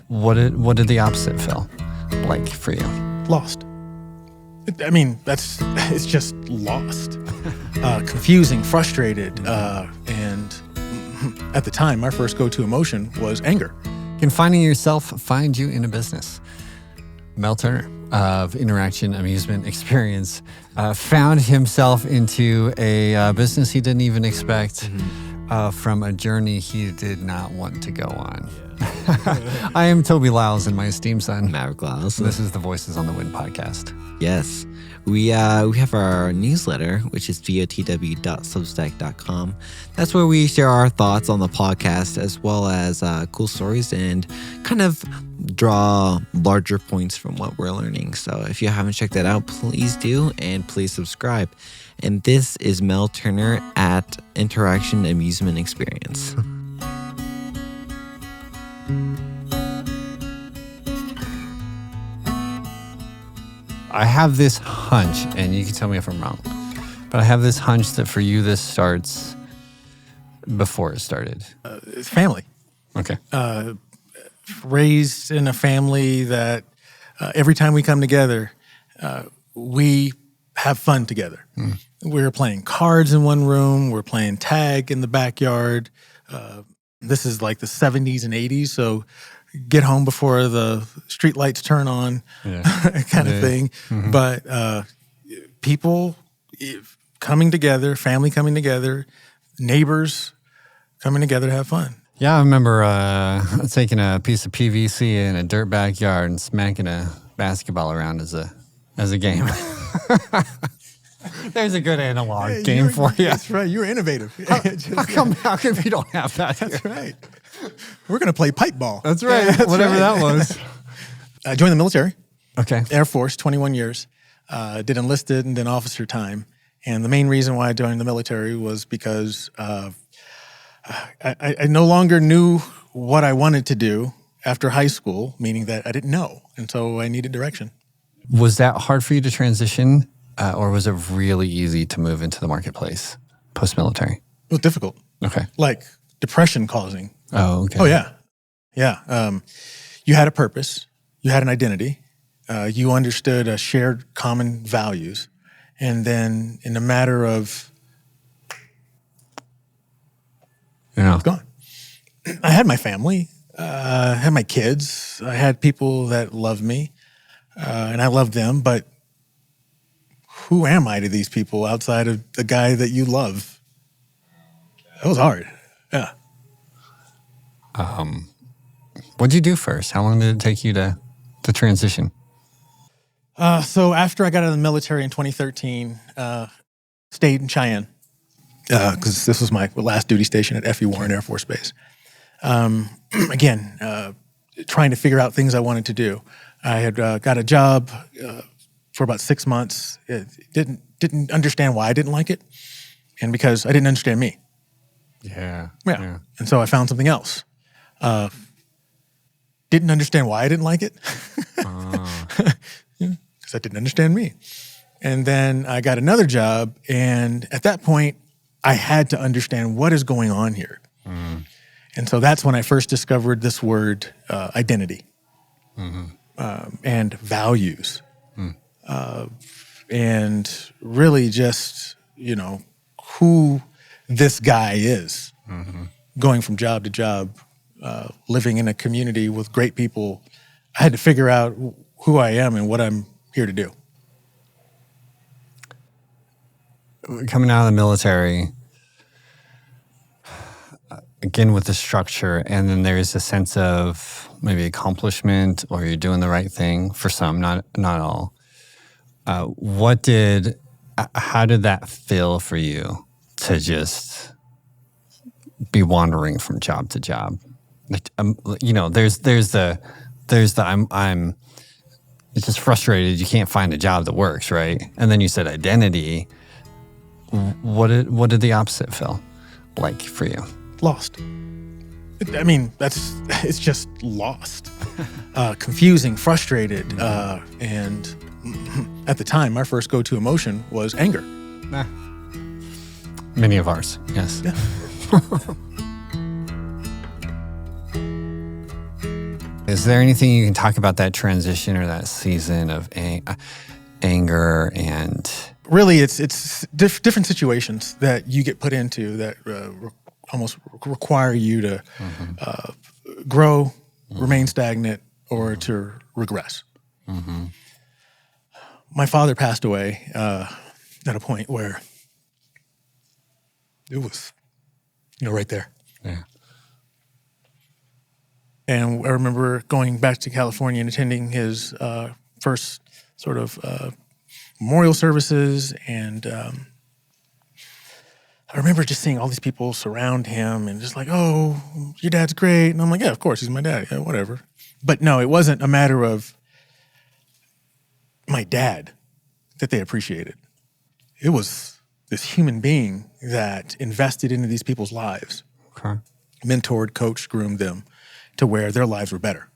What did the opposite feel like for you? Lost. It's just lost. Confusing, frustrated, and at the time, my first go-to emotion was anger. Can finding yourself find you in a business? Mel Turner of Interaction Amusement Experience found himself into a business he didn't even expect from a journey he did not want to go on. I am Toby Lyles, and my esteemed son, Maverick Lyles. This is the Voices on the Wind podcast. Yes. We have our newsletter, which is votw.substack.com. That's where we share our thoughts on the podcast, as well as cool stories and kind of draw larger points from what we're learning. So if you haven't checked that out, please do, and please subscribe. And this is Mel Turner at Interaction Amusement Experience. I have this hunch, and you can tell me if I'm wrong, but I have this hunch that for you this starts before it started. It's family. Okay. Raised in a family that every time we come together, we have fun together. We're playing cards in one room. We're playing tag in the backyard. This is like the 70s and 80s, so get home before the street lights turn on, kind of thing. Mm-hmm. But people coming together, family coming together, neighbors coming together to have fun. Yeah, I remember taking a piece of PVC in a dirt backyard and smacking a basketball around as a game. There's a good analog game for you. That's right. You're innovative. How come you don't have that? That's right. We're going to play pipe ball. That's right. Yeah, Whatever that was. I joined the military. Okay. Air Force, 21 years. Did enlisted and then officer time. And the main reason why I joined the military was because I no longer knew what I wanted to do after high school, meaning that I didn't know. And so I needed direction. Was that hard for you to transition, or was it really easy to move into the marketplace post-military? It was difficult. Okay. Like depression causing. Oh, okay. Oh, yeah. Yeah. You had a purpose. You had an identity. You understood a shared common values. And then in a matter of... it's gone. I had my family. I had my kids. I had people that loved me. And I loved them. But who am I to these people outside of the guy that you love? That was hard. Yeah. What'd you do first? How long did it take you to transition? So after I got out of the military in 2013, stayed in Cheyenne because this was my last duty station at F.E. Warren Air Force Base. Again, trying to figure out things I wanted to do. I had got a job for about 6 months. Didn't understand why I didn't like it, and because I didn't understand me. Yeah. And so I found something else. Didn't understand why I didn't like it. Because I didn't understand me. And then I got another job, and at that point, I had to understand what is going on here. And so that's when I first discovered this word, identity, and values. And really just, who this guy is, going from job to job, living in a community with great people. I had to figure out who I am and what I'm here to do. Coming out of the military, again with the structure, and then there's a sense of maybe accomplishment, or you're doing the right thing for some, not all. How did that feel for you to just be wandering from job to job? Like, there's the I'm just frustrated you can't find a job that works, right? And then you said identity. What did the opposite feel like for you? Lost. It's just lost. Confusing, frustrated, and at the time, my first go-to emotion was anger. Many of ours, yes. Yeah. Is there anything you can talk about that transition or that season of anger and... Really, it's different situations that you get put into that almost require you to grow, remain stagnant, or to regress. My father passed away at a point where it was, right there. Yeah. And I remember going back to California and attending his first sort of memorial services. And I remember just seeing all these people surround him and just like, oh, your dad's great. And I'm like, yeah, of course, he's my dad. Yeah, whatever. But no, it wasn't a matter of my dad that they appreciated. It was this human being that invested into these people's lives, mentored, coached, groomed them to where their lives were better.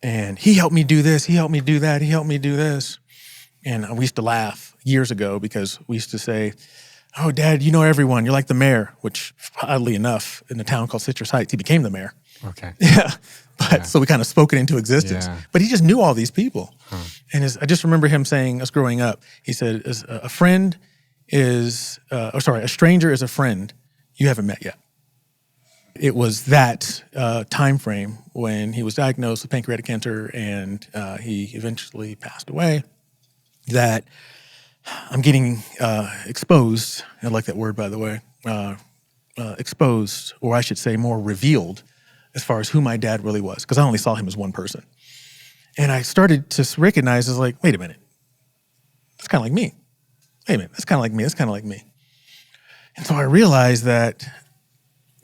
And he helped me do this, he helped me do that, he helped me do this. And we used to laugh years ago because we used to say, oh, Dad, you know everyone, you're like the mayor, which oddly enough, in a town called Citrus Heights, he became the mayor. Okay. Yeah. But so we kind of spoke it into existence. Yeah. But he just knew all these people. And I just remember him saying, us growing up, he said, a stranger is a friend you haven't met yet. It was that time frame when he was diagnosed with pancreatic cancer and he eventually passed away that I'm getting exposed. I like that word, by the way. Exposed, or I should say more revealed, as far as who my dad really was, because I only saw him as one person. And I started to recognize, as like, wait a minute, that's kind of like me. Wait a minute, that's kind of like me, that's kind of like me. And so I realized that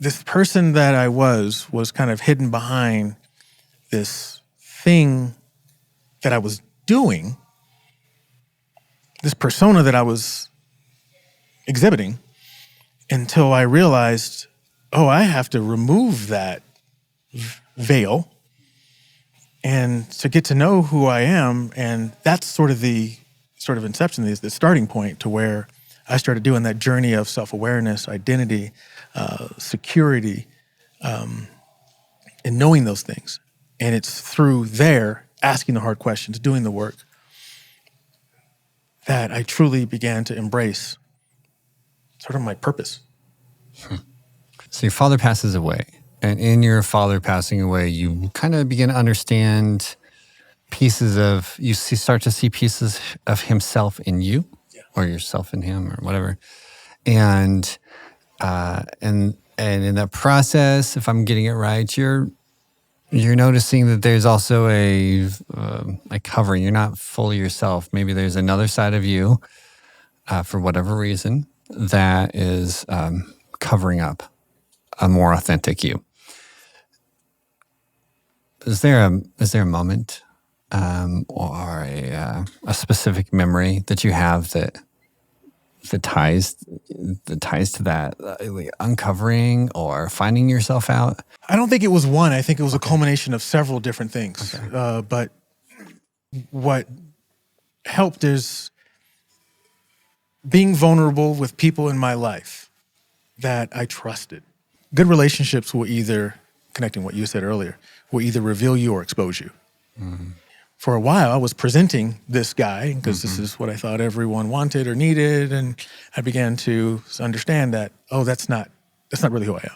this person that I was kind of hidden behind this thing that I was doing, this persona that I was exhibiting, until I realized, oh, I have to remove that veil and to get to know who I am. And that's sort of the inception, the starting point to where I started doing that journey of self-awareness, identity, security, and knowing those things. And it's through there, asking the hard questions, doing the work, that I truly began to embrace sort of my purpose. So your father passes away. And in your father passing away, you kind of begin to understand you start to see pieces of himself in you, or yourself in him, or whatever. And in that process, if I'm getting it right, you're noticing that there's also a covering. You're not fully yourself. Maybe there's another side of you, for whatever reason, that is covering up a more authentic you. Is there a moment or a specific memory that you have that ties to that uncovering or finding yourself out? I don't think it was one. I think it was a culmination of several different things. Okay. But what helped is being vulnerable with people in my life that I trusted. Good relationships will either, connecting what you said earlier, will either reveal you or expose you. Mm-hmm. For a while, I was presenting this guy because this is what I thought everyone wanted or needed, and I began to understand that, oh, that's not really who I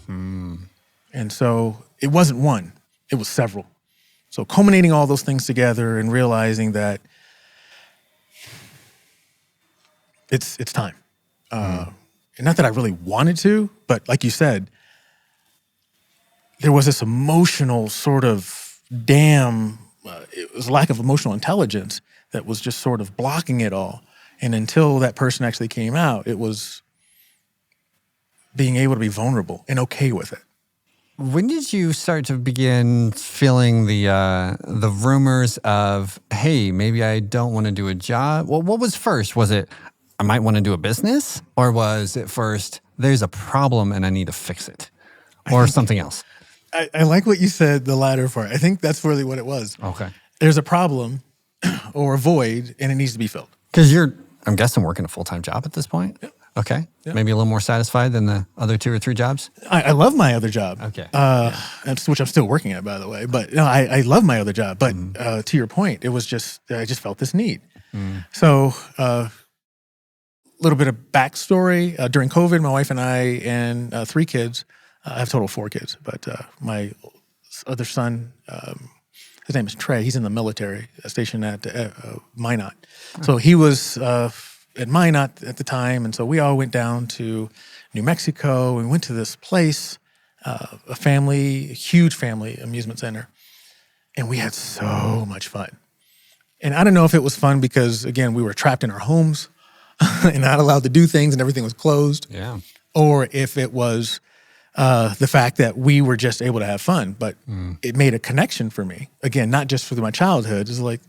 am. And so it wasn't one, it was several. So culminating all those things together and realizing that it's time. And not that I really wanted to, but like you said, there was this emotional sort of dam. It was a lack of emotional intelligence that was just sort of blocking it all. And until that person actually came out, it was being able to be vulnerable and okay with it. When did you start to begin feeling the rumors of, hey, maybe I don't want to do a job? Well, what was first? Was it, I might want to do a business? Or was it first, there's a problem and I need to fix it? Or something else? I like what you said, the latter part. I think that's really what it was. Okay. There's a problem or a void and it needs to be filled. Because I'm guessing, working a full-time job at this point? Okay. Yeah. Maybe a little more satisfied than the other 2 or 3 jobs? I love my other job. Okay. Which I'm still working at, by the way. But no, I love my other job. But to your point, it was just, I just felt this need. So a little bit of backstory. During COVID, my wife and I and 3 kids, I have a total of 4 kids, but my other son, his name is Trey. He's in the military, stationed at Minot. So he was at Minot at the time, and so we all went down to New Mexico and went to this place, a huge family amusement center, and we had so much fun. And I don't know if it was fun because, again, we were trapped in our homes and not allowed to do things and everything was closed. Yeah. Or if it was the fact that we were just able to have fun. But it made a connection for me. Again, not just for my childhood. It's like,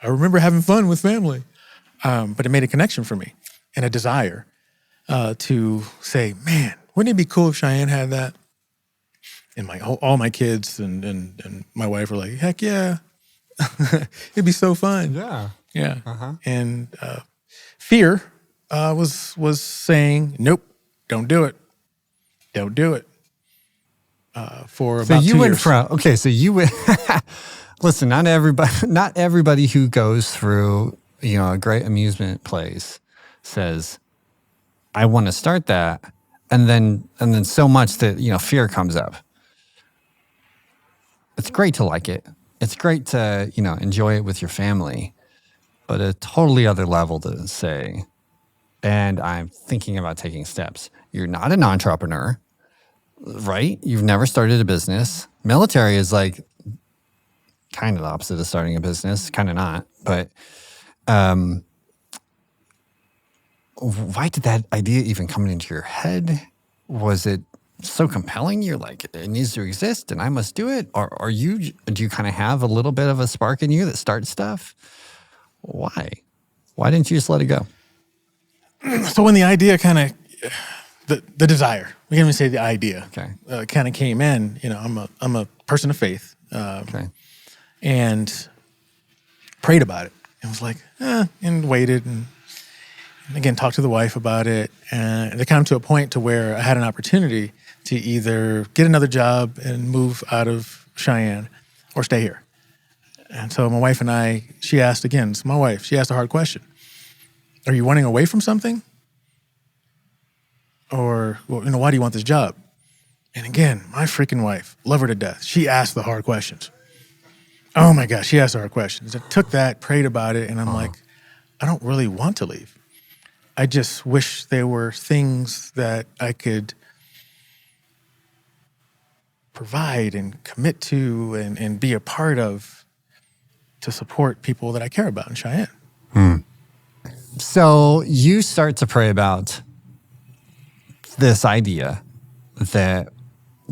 I remember having fun with family. But it made a connection for me and a desire to say, man, wouldn't it be cool if Cheyenne had that? And all my kids and my wife were like, heck yeah. It'd be so fun. Yeah. Yeah. Uh-huh. And fear was saying, nope, don't do it. Don't do it. For about 2 years. So you went from, okay, so you went, listen, not everybody who goes through, a great amusement place says, I want to start that. And then so much that, fear comes up. It's great to like it. It's great to, enjoy it with your family, but a totally other level to say, and I'm thinking about taking steps. You're not an entrepreneur, right? You've never started a business. Military is like kind of the opposite of starting a business, kind of not, but why did that idea even come into your head? Was it so compelling? You're like, it needs to exist and I must do it? Or do you kind of have a little bit of a spark in you that starts stuff? Why? Why didn't you just let it go? So when the idea kind of, the desire, we can't even say the idea, Okay. kind of came in, I'm a person of faith. Okay. And prayed about it. And was like, and waited and again, talked to the wife about it. And it came to a point to where I had an opportunity to either get another job and move out of Cheyenne or stay here. And so my wife and I, she asked a hard question. Are you running away from something? Or, why do you want this job? And again, my freaking wife, love her to death. She asked the hard questions. Oh my gosh, she asked the hard questions. I took that, prayed about it, and I'm like, I don't really want to leave. I just wish there were things that I could provide and commit to and be a part of to support people that I care about in Cheyenne. So you start to pray about this idea that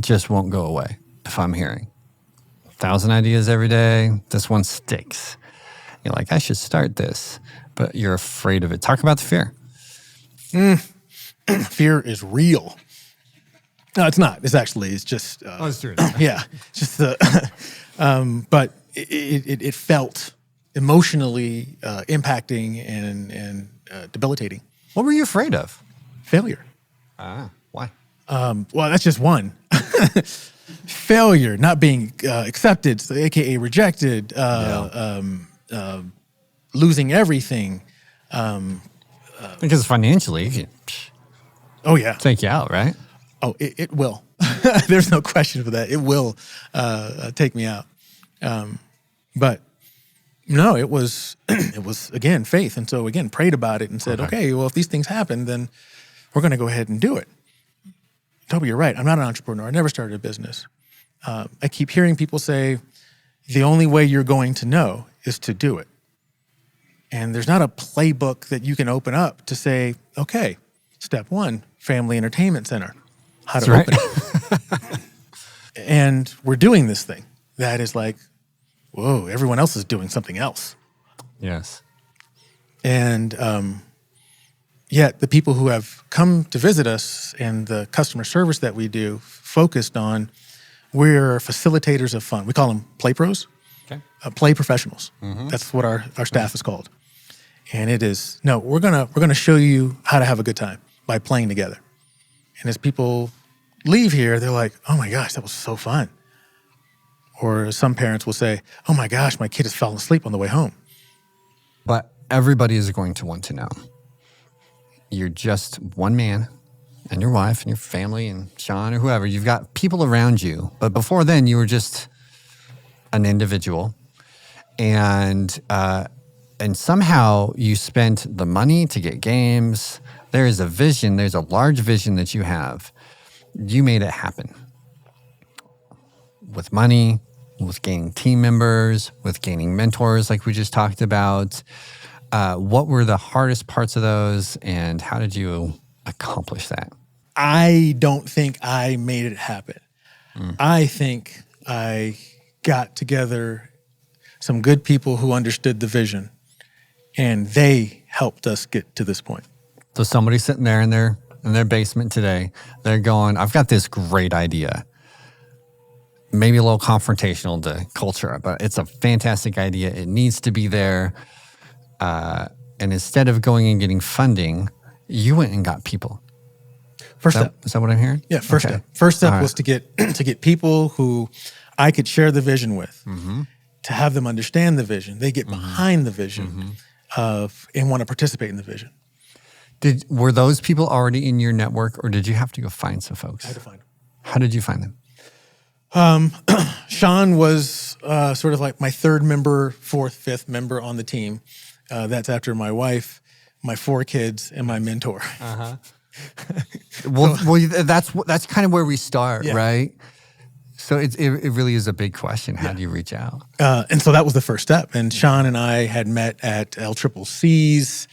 just won't go away, if I'm hearing. 1,000 ideas every day, this one sticks. You're like, I should start this, but you're afraid of it. Talk about the fear. Fear is real. No, it's not. It's just... it's true. Yeah. Just but it felt emotionally impacting and debilitating. What were you afraid of? Failure. Why? Well, that's just one. Failure, not being accepted, so AKA rejected, losing everything. Because financially, it can take you out, right? Oh, it will. There's no question for that. It will take me out. But no, it was again faith, and so again prayed about it and said, okay, well, if these things happen, then we're going to go ahead and do it. Toby, you're right. I'm not an entrepreneur. I never started a business. I keep hearing people say, the only way you're going to know is to do it. And there's not a playbook that you can open up to say, okay, step 1, family entertainment center, how to open it. And we're doing this thing that is like, whoa, everyone else is doing something else. Yes. And yet the people who have come to visit us and the customer service that we do focused on, we're facilitators of fun. We call them play pros, play professionals. Mm-hmm. That's what our staff is called. And it is, no, we're gonna show you how to have a good time. by playing together. And as people leave here, they're like, oh my gosh, that was so fun. Or some parents will say, oh my gosh, my kid has fallen asleep on the way home. But everybody is going to want to know. You're just one man and your wife and your family and Sean or whoever. You've got people around you. But before then, you were just an individual. And somehow you spent the money to get games. There is a vision. There's a large vision that you have. You made it happen. With money, with gaining team members, with gaining mentors like we just talked about. What were the hardest parts of those, and how did you accomplish that? I don't think I made it happen. I think I got together some good people who understood the vision, and they helped us get to this point. So somebody's sitting there in their basement today. They're going, I've got this great idea. Maybe a little confrontational to culture, but it's a fantastic idea. It needs to be there. And instead of going and getting funding, you went and got people. First step. Is that what I'm hearing? Yeah, first step. First step was to get people who I could share the vision with, to have them understand the vision. They get behind the vision and want to participate in the vision. Were those people already in your network, or did you have to go find some folks? I had to find them. How did you find them? Sean was sort of like my third member, fourth, fifth member on the team. That's after my wife, my 4 kids, and my mentor. Well, that's kind of where we start, right? So it really is a big question. How do you reach out? And so that was the first step. And Sean and I had met at LCCC's.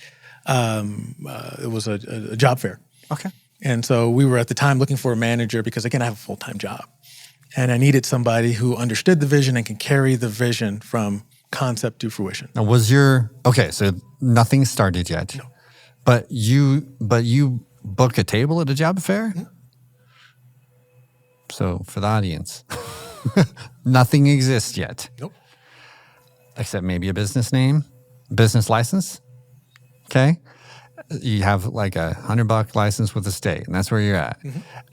It was a job fair. Okay. And so we were at the time looking for a manager because, again, I have a full-time job. And I needed somebody who understood the vision and can carry the vision from concept to fruition. Now, so nothing started yet. No. But you booked a table at a job fair? Mm-hmm. So for the audience, nothing exists yet. Nope. Except maybe a business name, business license. Okay. You have like $100 license with the state, and that's where you're at.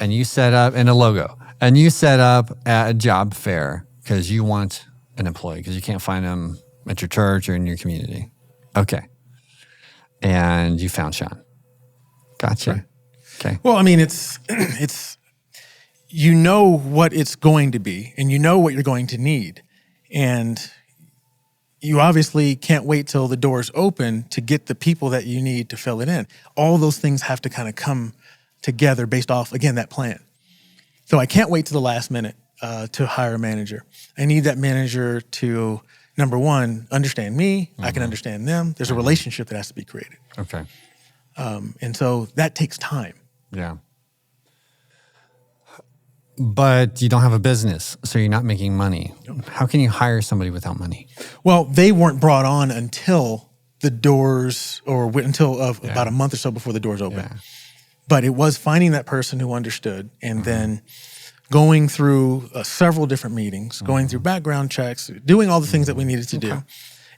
And you set up, and a logo, and you set up at a job fair because you want an employee because you can't find them at your church or in your community. Okay. And you found Sean. Gotcha. Right. Okay. Well, I mean, it's you know what it's going to be, and you know what you're going to need. And you obviously can't wait till the doors open to get the people that you need to fill it in. All those things have to kind of come together based off, again, that plan. So I can't wait to the last minute to hire a manager. I need that manager to, number one, understand me. I can understand them. There's a relationship that has to be created. Okay. And so that takes time. Yeah. But you don't have a business, so you're not making money. Nope. How can you hire somebody without money? Well, they weren't brought on until the doors, or until about a month or so before the doors opened. Yeah. But it was finding that person who understood, and then going through several different meetings, going through background checks, doing all the things that we needed to do.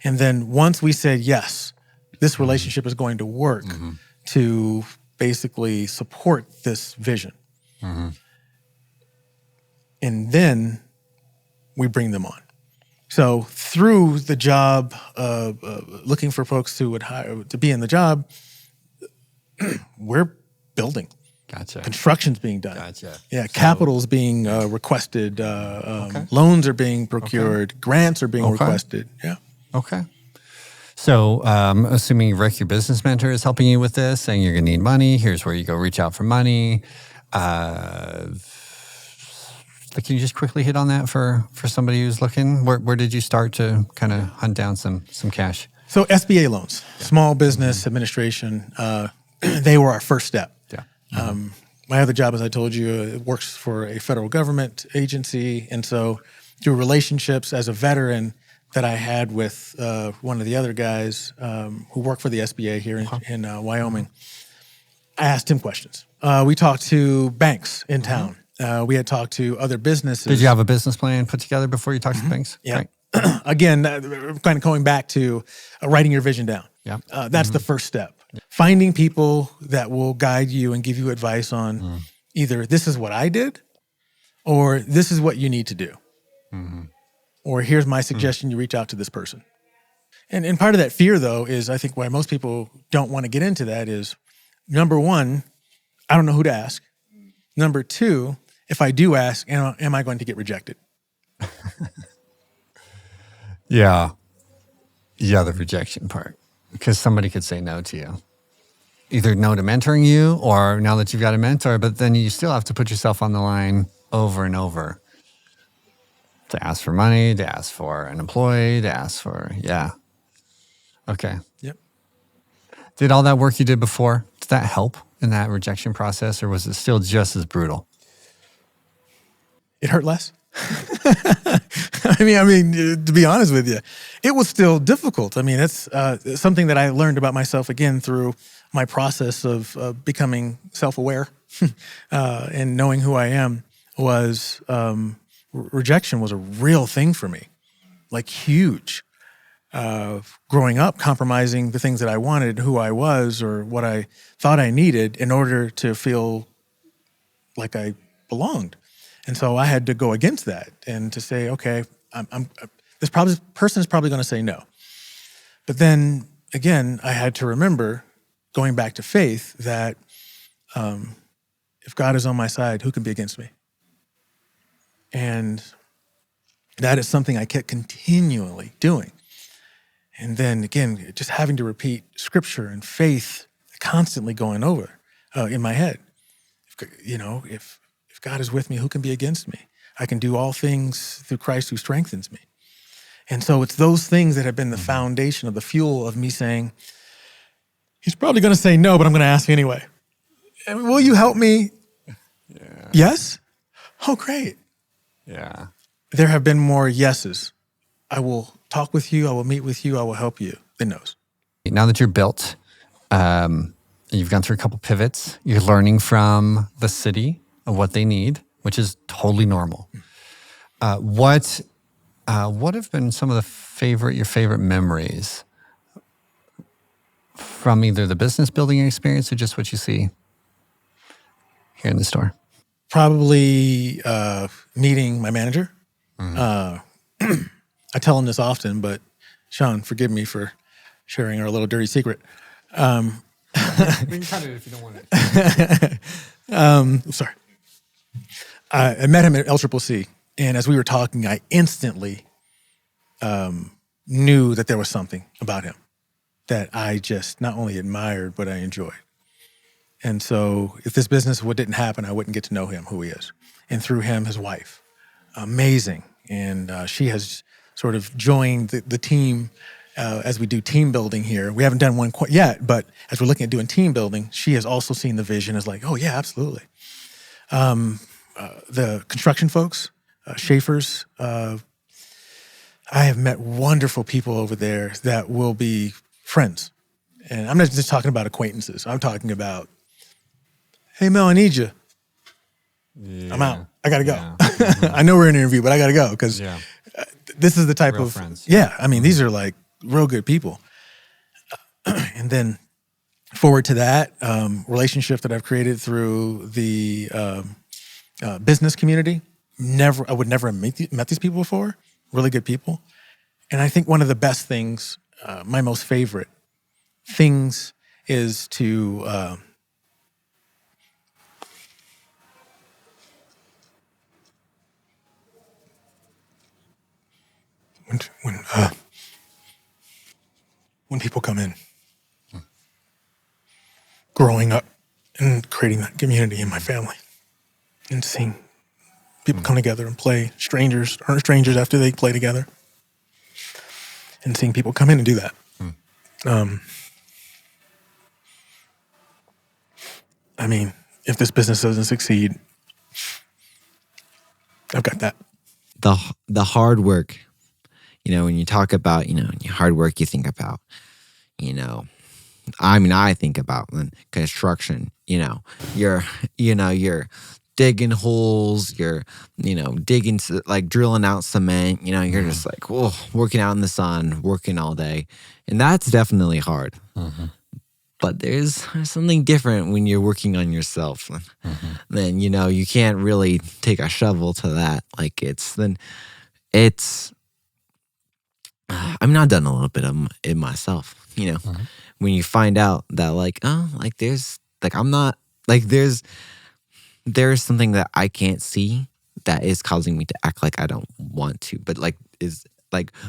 And then once we said, yes, this relationship is going to work to basically support this vision. And then we bring them on. So through the job of looking for folks who would hire to be in the job, we're building. Gotcha. Construction's being done. Gotcha. Yeah, capital's being requested. Loans are being procured. Grants are being requested. Yeah. Okay. So assuming Rick, your business mentor, is helping you with this, saying you're going to need money, here's where you go reach out for money. Can you just quickly hit on that for somebody who's looking? Where did you start to kind of hunt down some cash? So SBA loans, Small Business Administration, they were our first step. Yeah. My other job, as I told you, works for a federal government agency. And so through relationships as a veteran that I had with one of the other guys who work for the SBA here in Wyoming, I asked him questions. We talked to banks in town. We had talked to other businesses. Did you have a business plan put together before you talked to banks? Yeah. Right. Again, kind of going back to writing your vision down. Yeah. That's the first step. Finding people that will guide you and give you advice on either this is what I did or this is what you need to do. Or here's my suggestion, you reach out to this person. And part of that fear, though, is I think why most people don't want to get into that is, number one, I don't know who to ask. Number two, if I do ask, am I going to get rejected? Yeah. Yeah, the rejection part. Because somebody could say no to you. Either no to mentoring you or now that you've got a mentor, but then you still have to put yourself on the line over and over to ask for money, to ask for an employee, to ask for, Okay. Yep. Did all that work you did before, did that help in that rejection process, or was it still just as brutal? It hurt less. I mean, to be honest with you, it was still difficult. I mean, that's something that I learned about myself again through my process of becoming self-aware and knowing who I am was rejection was a real thing for me, like huge. Growing up, compromising the things that I wanted, who I was, or what I thought I needed in order to feel like I belonged. And so I had to go against that and to say, okay, this person is probably going to say no. But then again, I had to remember, going back to faith, that if God is on my side, who can be against me? And that is something I kept continually doing. And then again, just having to repeat scripture and faith constantly going over in my head. If God is with me, who can be against me? I can do all things through Christ who strengthens me. And so it's those things that have been the foundation of the fuel of me saying, he's probably going to say no, but I'm going to ask anyway. And will you help me? Yeah. Yes? Oh, great. Yeah. There have been more yeses. I will talk with you. I will meet with you. I will help you than no's. Now that you're built, you've gone through a couple pivots. You're learning from the city of what they need, which is totally normal. What have been some of your favorite memories from either the business building experience or just what you see here in the store? Probably meeting my manager. I tell him this often, but Sean, forgive me for sharing our little dirty secret. We can cut it if you don't want it. Sorry. I met him at LCCC, and as we were talking, I instantly knew that there was something about him that I just not only admired, but I enjoyed. And so if this business didn't happen, I wouldn't get to know him, who he is. And through him, his wife, amazing. And she has sort of joined the team as we do team building here. We haven't done one quite yet, but as we're looking at doing team building, she has also seen the vision as like, oh yeah, absolutely. The construction folks, Schaefer's, I have met wonderful people over there that will be friends. And I'm not just talking about acquaintances. I'm talking about, hey, Mel, I need you. Yeah. I'm out. I got to go. Yeah. I know we're in an interview, but I got to go because this is the type real of friends. Yeah, I mean, these are like real good people. And then forward to that relationship that I've created through the business community. I would never have met these people before. Really good people. And I think one of the best things, my most favorite things, is to when people come in, growing up and creating that community in my family, and seeing people come together and play, strangers aren't strangers after they play together, and seeing people come in and do that. I mean, if this business doesn't succeed, I've got that. The hard work, when you talk about, hard work, you think about, I think about construction, you're digging holes, you're, digging, like drilling out cement, you're just like, whoa, working out in the sun, working all day. And that's definitely hard. But there's something different when you're working on yourself. Then, you can't really take a shovel to that. Like I mean, I've done a little bit of it myself, when you find out that there's something that I can't see that is causing me to act like I don't want to, but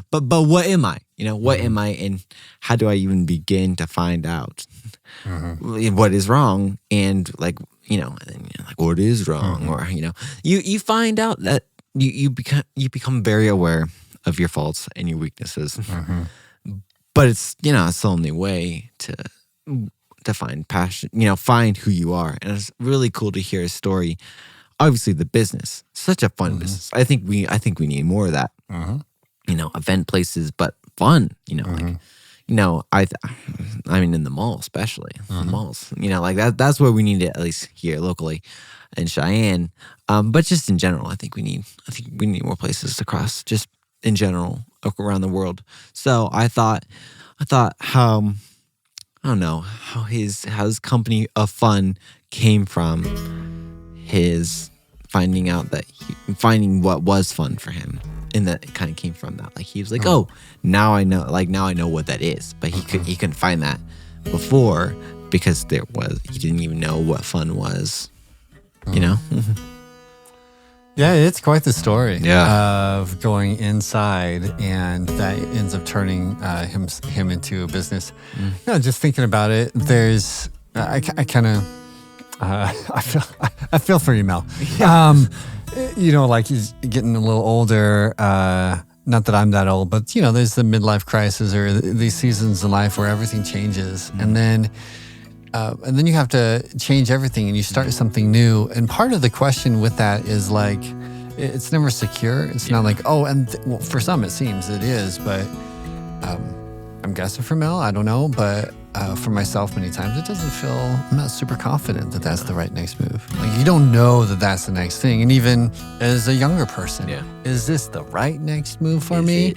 but what am I? What am I, and how do I even begin to find out what is wrong? And what is wrong, or you find out that you become very aware of your faults and your weaknesses. But it's it's the only way to find passion, find who you are. And it's really cool to hear a story. Obviously, the business, such a fun business. I think we need more of that. Event places, but fun. I mean, in the mall, especially the malls. That's where we need it, at least here locally in Cheyenne. But just in general, I think we need more places across, just in general around the world. So I thought how his company of fun came from his finding what was fun for him, and that it kind of came from that. Like he was like, oh, now I know what that is, but he couldn't find that before because he didn't even know what fun was, Yeah, it's quite the story of going inside, and that ends up turning him into a business. Just thinking about it, there's I kind of I feel for you, Mel. Like he's getting a little older. Not that I'm that old, but there's the midlife crisis or these seasons in life where everything changes, and then you have to change everything and you start something new. And part of the question with that is like, it's never secure. It's not like, for some it seems it is, but I'm guessing for Mel, I don't know. But for myself, many times it doesn't feel, I'm not super confident that that's the right next move. Like you don't know that that's the next thing. And even as a younger person, is this the right next move for me?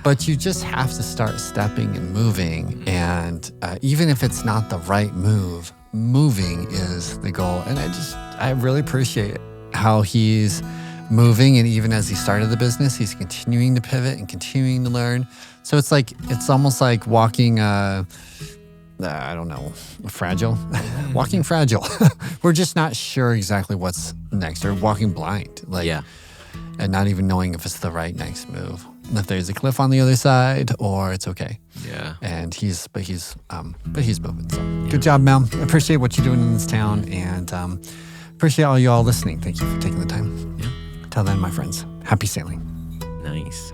But you just have to start stepping and moving. And even if it's not the right move, moving is the goal. And I really appreciate how he's moving. And even as he started the business, he's continuing to pivot and continuing to learn. So it's almost like walking, I don't know, fragile. Walking fragile. We're just not sure exactly what's next, or walking blind. And not even knowing if it's the right next move. If there's a cliff on the other side, or it's okay. Yeah. And he's moving. So good job, Mel. I appreciate what you're doing in this town, and appreciate all you all listening. Thank you for taking the time. Yeah. Till then, my friends, happy sailing. Nice.